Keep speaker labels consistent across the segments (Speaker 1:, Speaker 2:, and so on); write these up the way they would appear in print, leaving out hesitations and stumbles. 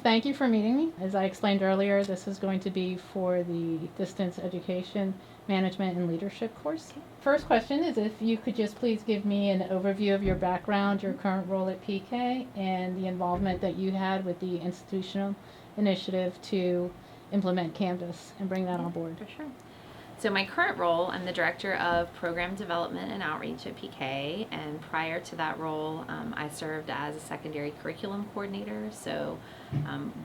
Speaker 1: Thank you for meeting me. As I explained earlier, this is going to be for the Distance Education Management and Leadership course. First question is if you could just please give me an overview of your background, your current role at PK, and the involvement that you had with the institutional initiative to implement Canvas and bring that on board.
Speaker 2: For sure. So my current role, I'm the Director of Program Development and Outreach at PK, and prior to that role, I served as a secondary curriculum coordinator, so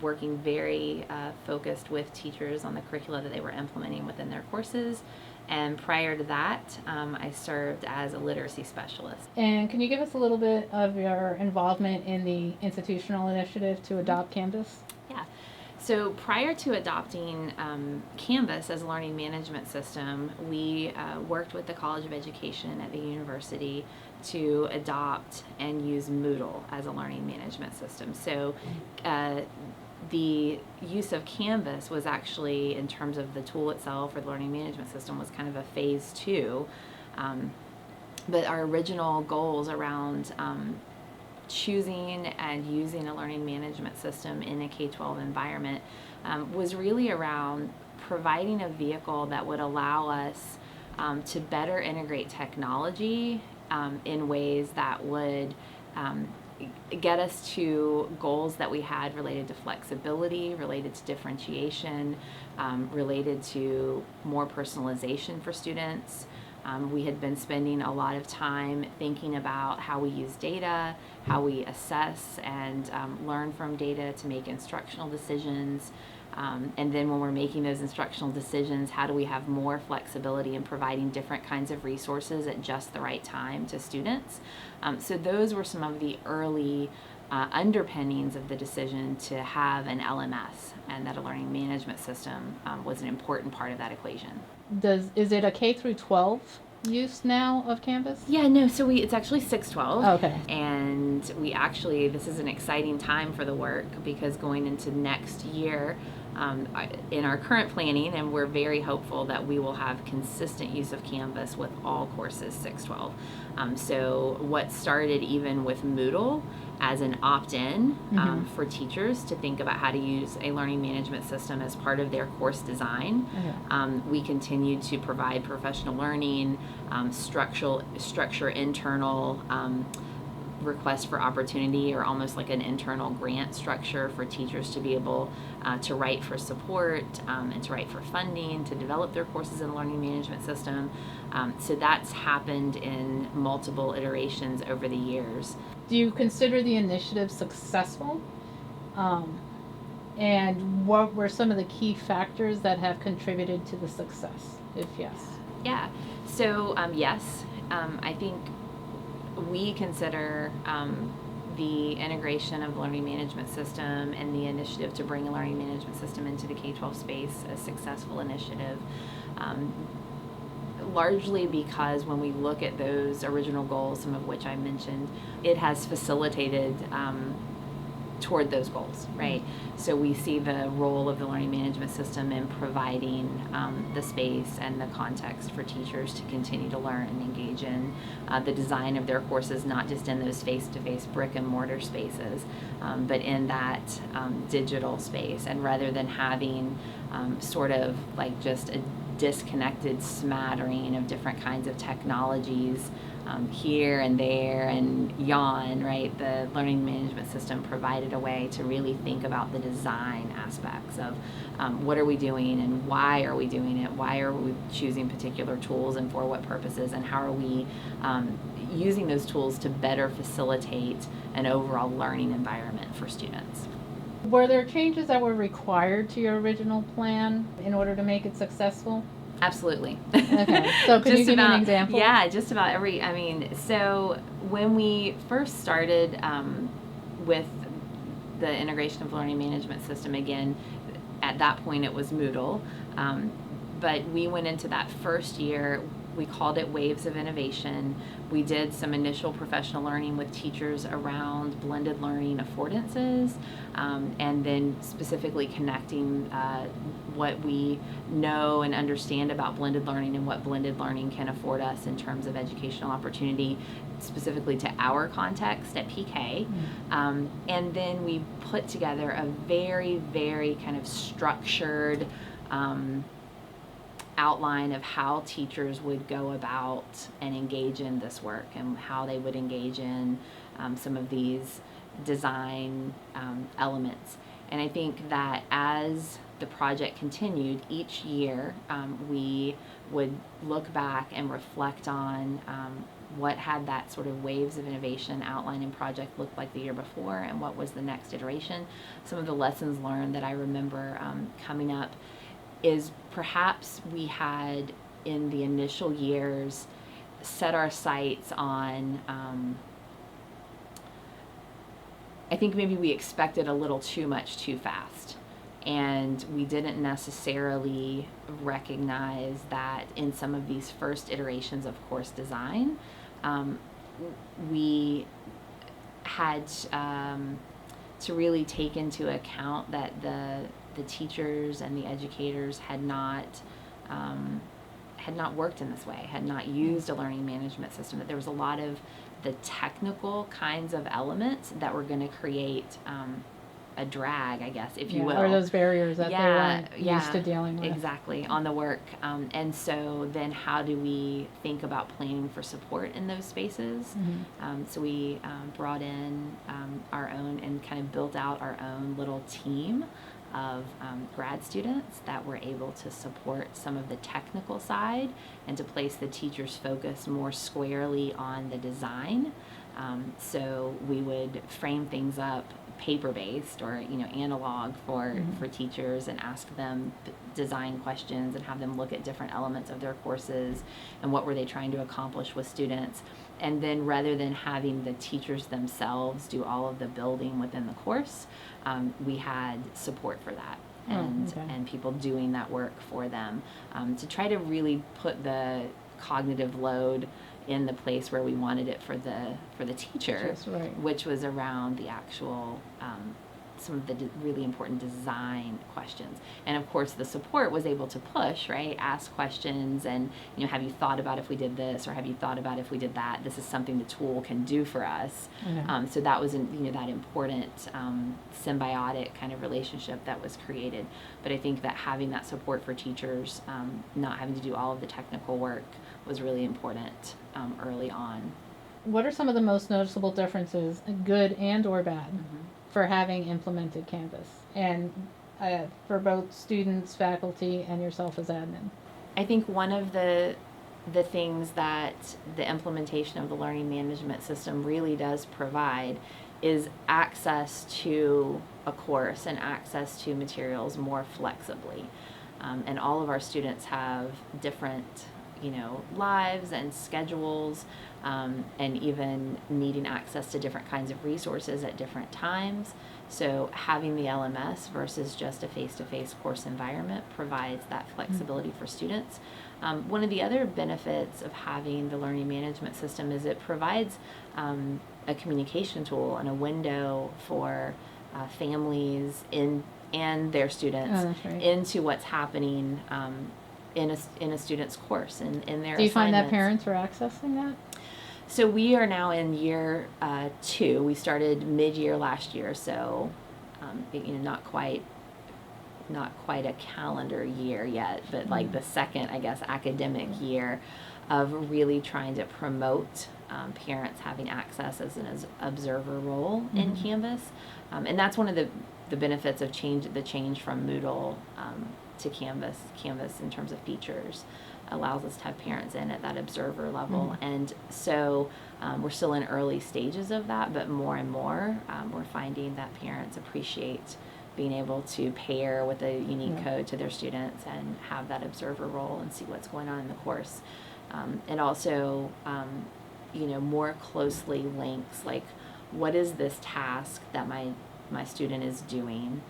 Speaker 2: working very focused with teachers on the curricula that they were implementing within their courses. And prior to that, I served as a literacy specialist.
Speaker 1: And can you give us a little bit of your involvement in the institutional initiative to adopt Canvas?
Speaker 2: Yeah. So prior to adopting Canvas as a learning management system, we worked with the College of Education at the university to adopt and use Moodle as a learning management system. So the use of Canvas was actually, in terms of the tool itself or the learning management system, was kind of a phase 2. But our original goals around choosing and using a learning management system in a K-12 environment was really around providing a vehicle that would allow us to better integrate technology in ways that would get us to goals that we had related to flexibility, related to differentiation, related to more personalization for students. We had been spending a lot of time thinking about how we use data, how we assess and learn from data to make instructional decisions. And then when we're making those instructional decisions, how do we have more flexibility in providing different kinds of resources at just the right time to students? So those were some of the early underpinnings of the decision to have an LMS, and that a learning management system was an important part of that equation.
Speaker 1: Is it a K through 12 use now of Canvas?
Speaker 2: Yeah, no, so it's actually 612.
Speaker 1: Okay.
Speaker 2: And this is an exciting time for the work because going into next year, in our current planning, and we're very hopeful that we will have consistent use of Canvas with all courses 612. So what started even with Moodle as an opt-in for teachers to think about how to use a learning management system as part of their course design. We continued to provide professional learning, structure internal request for opportunity, or almost like an internal grant structure for teachers to be able to write for support and to write for funding to develop their courses in the learning management system. So that's happened in multiple iterations over the years.
Speaker 1: Do you consider the initiative successful? And what were some of the key factors that have contributed to the success, if yes?
Speaker 2: Yeah, so yes, I think we consider the integration of the learning management system and the initiative to bring a learning management system into the K-12 space a successful initiative. Largely because when we look at those original goals, some of which I mentioned, it has facilitated toward those goals, right? So we see the role of the learning management system in providing the space and the context for teachers to continue to learn and engage in the design of their courses, not just in those face-to-face brick and mortar spaces, but in that digital space. And rather than having sort of like just a disconnected smattering of different kinds of technologies here and there and yon, right? The learning management system provided a way to really think about the design aspects of what are we doing and why are we doing it? Why are we choosing particular tools and for what purposes? And how are we using those tools to better facilitate an overall learning environment for students?
Speaker 1: Were there changes that were required to your original plan in order to make it successful?
Speaker 2: Absolutely.
Speaker 1: Okay. So can you give me an example?
Speaker 2: Yeah, just about every, so when we first started with the integration of learning management system, again, at that point it was Moodle, but we went into that first year we called it Waves of Innovation. We did some initial professional learning with teachers around blended learning affordances, and then specifically connecting what we know and understand about blended learning and what blended learning can afford us in terms of educational opportunity, specifically to our context at PK. And then we put together a very, very kind of structured outline of how teachers would go about and engage in this work, and how they would engage in some of these design elements. And I think that as the project continued each year, we would look back and reflect on what had that sort of Waves of Innovation outline and project looked like the year before, and what was the next iteration. Some of the lessons learned that I remember coming up is perhaps we had in the initial years set our sights on, I think maybe we expected a little too much too fast. And we didn't necessarily recognize that in some of these first iterations of course design, we had to really take into account that the teachers and the educators had not worked in this way, had not used a learning management system, that there was a lot of the technical kinds of elements that were going to create a drag, I guess, if you will.
Speaker 1: Or those barriers that they weren't used to dealing with.
Speaker 2: Exactly, on the work. And so then how do we think about planning for support in those spaces? So we brought in our own and kind of built out our own little team of grad students that were able to support some of the technical side and to place the teacher's focus more squarely on the design. So we would frame things up paper-based or analog for teachers, and ask them design questions and have them look at different elements of their courses and what were they trying to accomplish with students. And then rather than having the teachers themselves do all of the building within the course, we had support for that, and people doing that work for them, to try to really put the cognitive load in the place where we wanted it for the teacher, which was around the actual some of the really important design questions. And of course the support was able to push, right, ask questions and, have you thought about if we did this, or have you thought about if we did that? This is something the tool can do for us. So that was that important symbiotic kind of relationship that was created. But I think that having that support for teachers, not having to do all of the technical work, was really important early on.
Speaker 1: What are some of the most noticeable differences, good and or bad, for having implemented Canvas, and for both students, faculty, and yourself as admin?
Speaker 2: I think one of the things that the implementation of the learning management system really does provide is access to a course and access to materials more flexibly. And all of our students have different lives and schedules, and even needing access to different kinds of resources at different times. So having the LMS versus just a face-to-face course environment provides that flexibility for students. One of the other benefits of having the learning management system is it provides a communication tool and a window for families and their students into what's happening in a student's course and in their assignments.
Speaker 1: Do you find that parents are accessing that?
Speaker 2: So we are now in year 2. We started mid-year last year, so not quite a calendar year yet, but like the second, I guess, academic year of really trying to promote parents having access as an observer role in Canvas, and that's one of the benefits of the change from Moodle to Canvas in terms of features allows us to have parents in at that observer level. And so we're still in early stages of that, but more and more we're finding that parents appreciate being able to pair with a unique code to their students and have that observer role and see what's going on in the course. And also more closely links, like, what is this task that my my student is doing.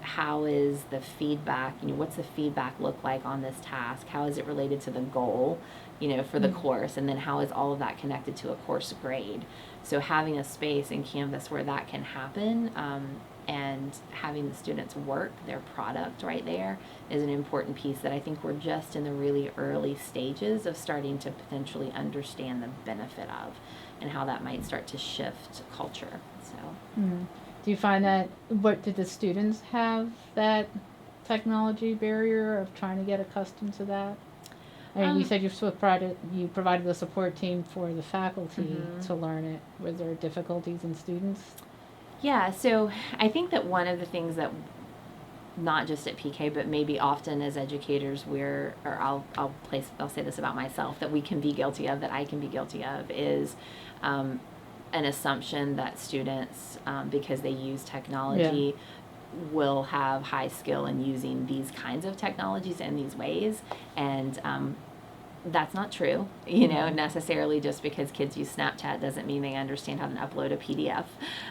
Speaker 2: How is the feedback, what's the feedback look like on this task? How is it related to the goal, for the course? And then how is all of that connected to a course grade? So having a space in Canvas where that can happen, and having the students work their product right there is an important piece that I think we're just in the really early stages of starting to potentially understand the benefit of, and how that might start to shift culture. So.
Speaker 1: Do you find that, did the students have that technology barrier of trying to get accustomed to that? I mean, you said you provided the support team for the faculty to learn it. Was there difficulties in students?
Speaker 2: Yeah, so I think that one of the things that, not just at PK, but maybe often as educators, I'll say this about myself, that we can be guilty of, that I can be guilty of, is an assumption that students, because they use technology, will have high skill in using these kinds of technologies in these ways, and that's not true, necessarily. Just because kids use Snapchat doesn't mean they understand how to upload a PDF.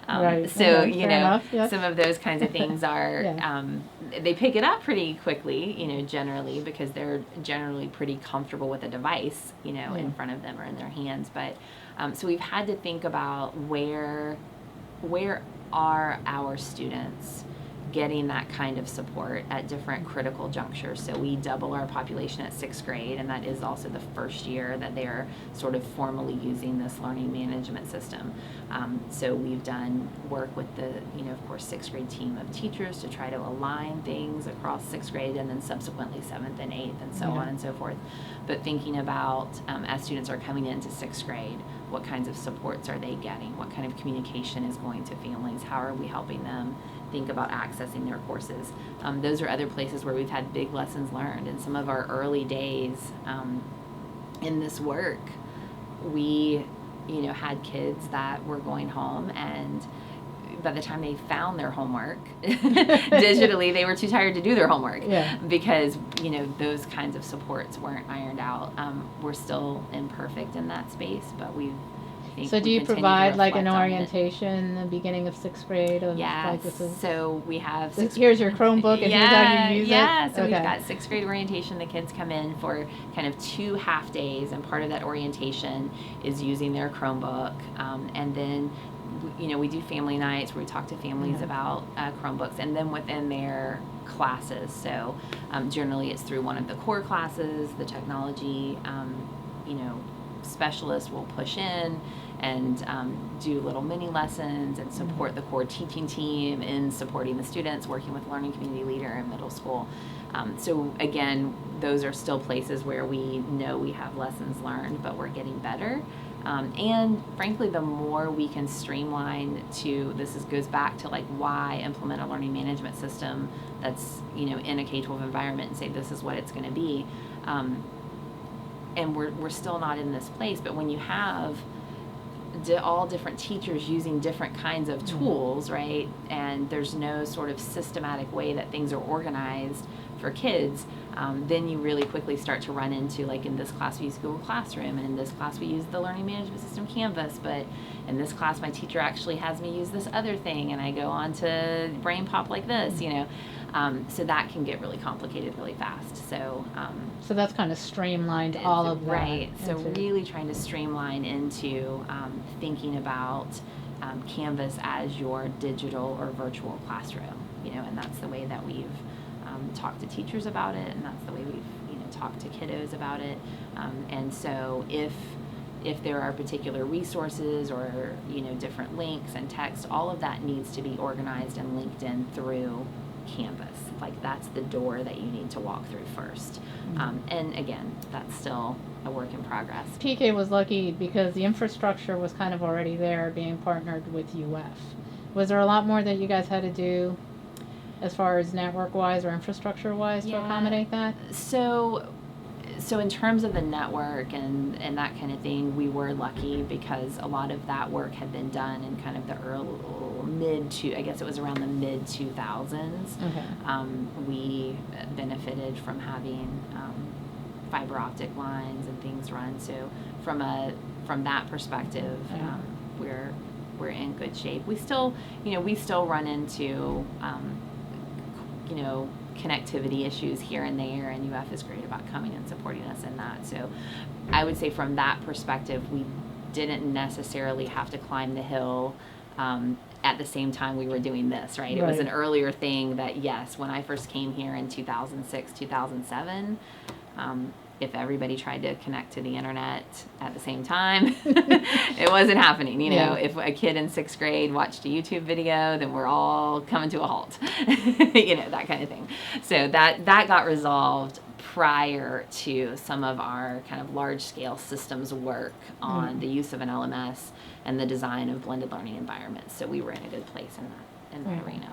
Speaker 1: Right.
Speaker 2: So,
Speaker 1: enough, yes.
Speaker 2: Some of those kinds of things are, they pick it up pretty quickly, generally, because they're generally pretty comfortable with a device, in front of them or in their hands. But, so we've had to think about where are our students getting that kind of support at different critical junctures. So we double our population at 6th grade, and that is also the first year that they're sort of formally using this learning management system. So we've done work with the, of course, 6th grade team of teachers to try to align things across 6th grade, and then subsequently 7th and 8th and so on and so forth. But thinking about, as students are coming into 6th grade, what kinds of supports are they getting? What kind of communication is going to families? How are we helping them think about accessing their courses? Those are other places where we've had big lessons learned. In some of our early days in this work, we had kids that were going home, and by the time they found their homework digitally, they were too tired to do their homework, because those kinds of supports weren't ironed out. We're still imperfect in that space, but
Speaker 1: so do you provide like an orientation in the beginning of 6th grade?
Speaker 2: So we have...
Speaker 1: Here's your Chromebook, and here's how you use it?
Speaker 2: Yeah, so we've got 6th grade orientation. The kids come in for kind of 2 half days, and part of that orientation is using their Chromebook. And then, we do family nights where we talk to families about Chromebooks, and then within their classes. So generally it's through one of the core classes, the technology, specialist will push in and do little mini lessons and support the core teaching team in supporting the students, working with learning community leader in middle school. So again, those are still places where we know we have lessons learned, but we're getting better. And frankly, the more we can streamline goes back to like why implement a learning management system that's, in a K-12 environment, and say this is what it's going to be. And we're still not in this place, but when you have all different teachers using different kinds of tools, right, and there's no sort of systematic way that things are organized for kids, then you really quickly start to run into, like, in this class we use Google Classroom, and in this class we use the learning management system Canvas, but in this class my teacher actually has me use this other thing, and I go on to Brain Pop like this, so that can get really complicated really fast. So
Speaker 1: that's kind of streamlined all of that.
Speaker 2: Right. So really trying to streamline into thinking about Canvas as your digital or virtual classroom, and that's the way that we've talked to teachers about it, and that's the way we've talked to kiddos about it. And so if there are particular resources or different links and text, all of that needs to be organized and linked in through Canvas. Like, that's the door that you need to walk through first. And again, that's still a work in progress.
Speaker 1: PK was lucky because the infrastructure was kind of already there, being partnered with UF. Was there a lot more that you guys had to do as far as network-wise or infrastructure-wise to accommodate that? So in terms of the network and that kind of thing, we were lucky because a lot of that work had been done in kind of the around the mid-2000s. Okay. We benefited from having fiber optic lines and things run. So from that perspective, we're
Speaker 2: we're in good shape. We still run into connectivity issues here and there, and UF is great about coming and supporting us in that. So I would say from that perspective, we didn't necessarily have to climb the hill at the same time we were doing this, right? It was an earlier thing that, yes, when I first came here in 2006, 2007, if everybody tried to connect to the internet at the same time, it wasn't happening. If a kid in 6th grade watched a YouTube video, then we're all coming to a halt, that kind of thing. So that got resolved prior to some of our kind of large-scale systems work on the use of an LMS and the design of blended learning environments. So we were in a good place in that arena.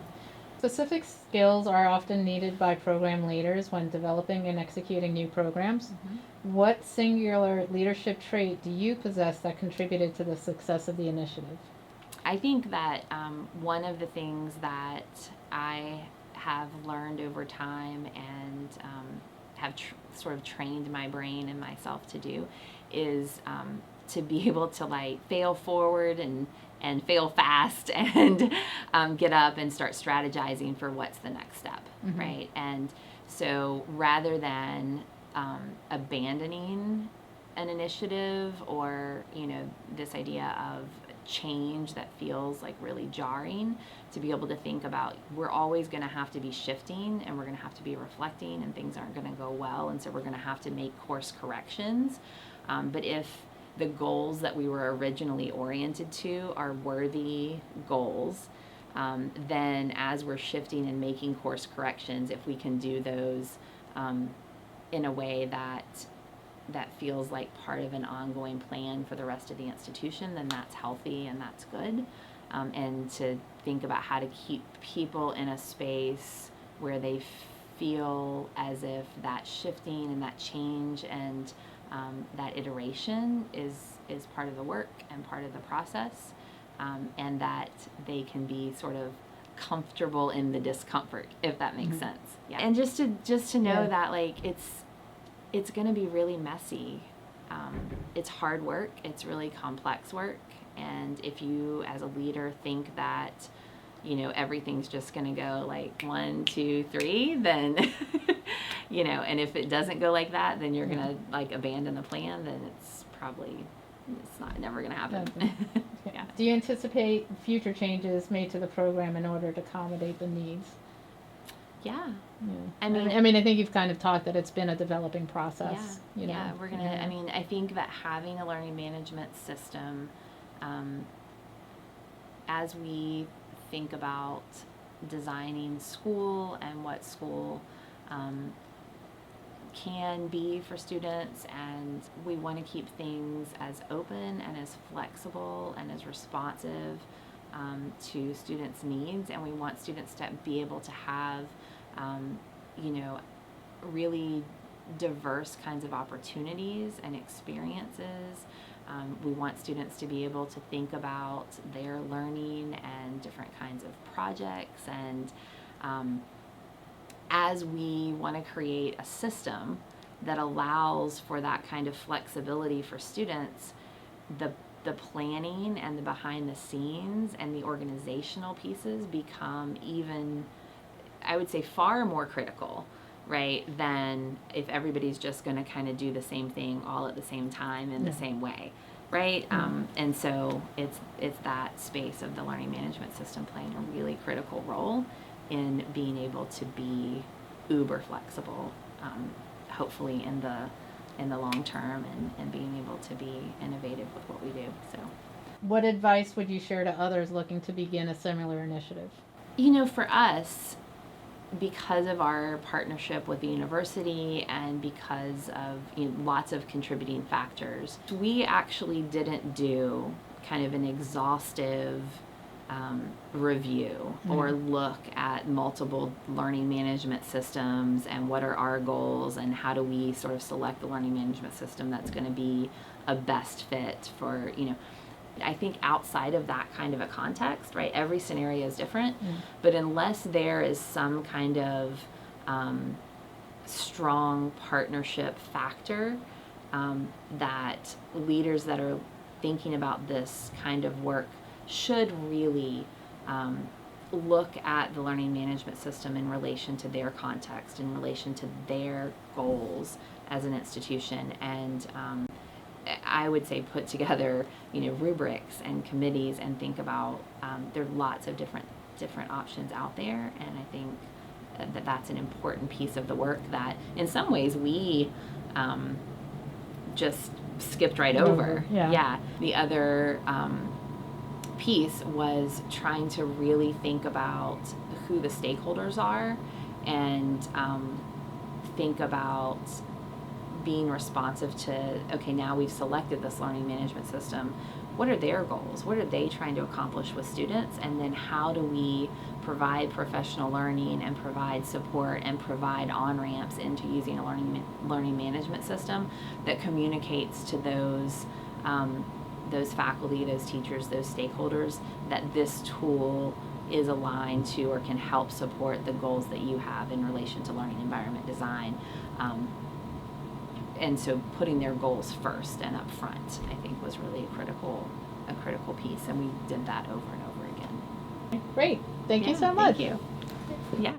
Speaker 1: Specific skills are often needed by program leaders when developing and executing new programs. Mm-hmm. What singular leadership trait do you possess that contributed to the success of the initiative?
Speaker 2: I think that one of the things that I have learned over time and have sort of trained my brain and myself to do is to be able to fail forward and fail fast and get up and start strategizing for what's the next step, mm-hmm. right? And so rather than abandoning an initiative or, this idea of change that feels really jarring, to be able to think about we're always going to have to be shifting and we're going to have to be reflecting and things aren't going to go well, and so we're going to have to make course corrections. But if the goals that we were originally oriented to are worthy goals, then as we're shifting and making course corrections, if we can do those in a way that feels like part of an ongoing plan for the rest of the institution, then that's healthy and that's good. And to think about how to keep people in a space where they feel as if that shifting and that change and that iteration is part of the work and part of the process, and that they can be sort of comfortable in the discomfort, if that makes mm-hmm. sense. Yeah. And just to know that it's going to be really messy. It's hard work. It's really complex work. And if you as a leader think that everything's just going to go 1, 2, 3, then, and if it doesn't go like that, then you're going to abandon the plan, then it's never going to happen.
Speaker 1: Yeah. Do you anticipate future changes made to the program in order to accommodate the needs?
Speaker 2: Yeah.
Speaker 1: I mean, I think you've kind of talked that it's been a developing process.
Speaker 2: Yeah, we're going to, I think that having a learning management system, as we think about designing school and what school can be for students, and we want to keep things as open and as flexible and as responsive to students' needs, and we want students to be able to have really diverse kinds of opportunities and experiences. We want students to be able to think about their learning and different kinds of projects, and as we want to create a system that allows for that kind of flexibility for students, the planning and the behind the scenes and the organizational pieces become even, I would say, far more critical, right, than if everybody's just going to kind of do the same thing all at the same time in the same way, right? And so it's that space of the learning management system playing a really critical role in being able to be uber flexible, hopefully in the long term, and being able to be innovative with what we do. So,
Speaker 1: what advice would you share to others looking to begin a similar initiative?
Speaker 2: For us, because of our partnership with the university and because of lots of contributing factors, we actually didn't do kind of an exhaustive review or look at multiple learning management systems and what are our goals and how do we sort of select the learning management system that's going to be a best fit for, I think outside of that kind of a context, right, every scenario is different, but unless there is some kind of strong partnership factor that leaders that are thinking about this kind of work should really look at the learning management system in relation to their context, in relation to their goals as an institution, and I would say put together, rubrics and committees and think about, there are lots of different options out there, and I think that that's an important piece of the work that in some ways we just skipped right over.
Speaker 1: Yeah.
Speaker 2: The other piece was trying to really think about who the stakeholders are, and think about being responsive to, okay, now we've selected this learning management system. What are their goals? What are they trying to accomplish with students? And then how do we provide professional learning and provide support and provide on-ramps into using a learning management system that communicates to those faculty, those teachers, those stakeholders, that this tool is aligned to or can help support the goals that you have in relation to learning environment design. And so putting their goals first and up front, I think, was really a critical piece, and we did that over and over again.
Speaker 1: Great. Thank you so much.
Speaker 2: Thank you. Yeah.